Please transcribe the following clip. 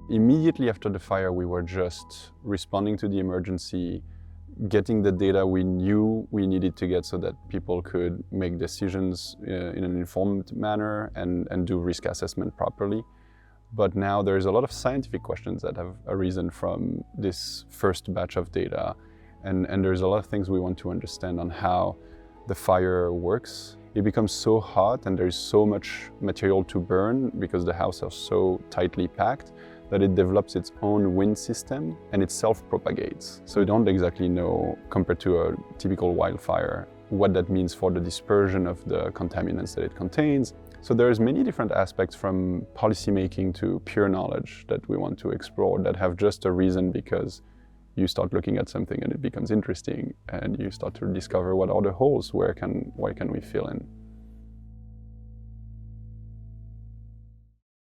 Immediately after the fire, we were just responding to the emergency, getting the data we knew we needed to get so that people could make decisions in an informed manner and do risk assessment properly. But now there's a lot of scientific questions that have arisen from this first batch of data. And there's a lot of things we want to understand on how the fire works. It becomes so hot and there's so much material to burn because the houses are so tightly packed that it develops its own wind system and it self-propagates. So we don't exactly know, compared to a typical wildfire, what that means for the dispersion of the contaminants that it contains. So there's many different aspects from policymaking to pure knowledge that we want to explore that have just a reason because you start looking at something and it becomes interesting and you start to discover what are the holes, where can we fill in.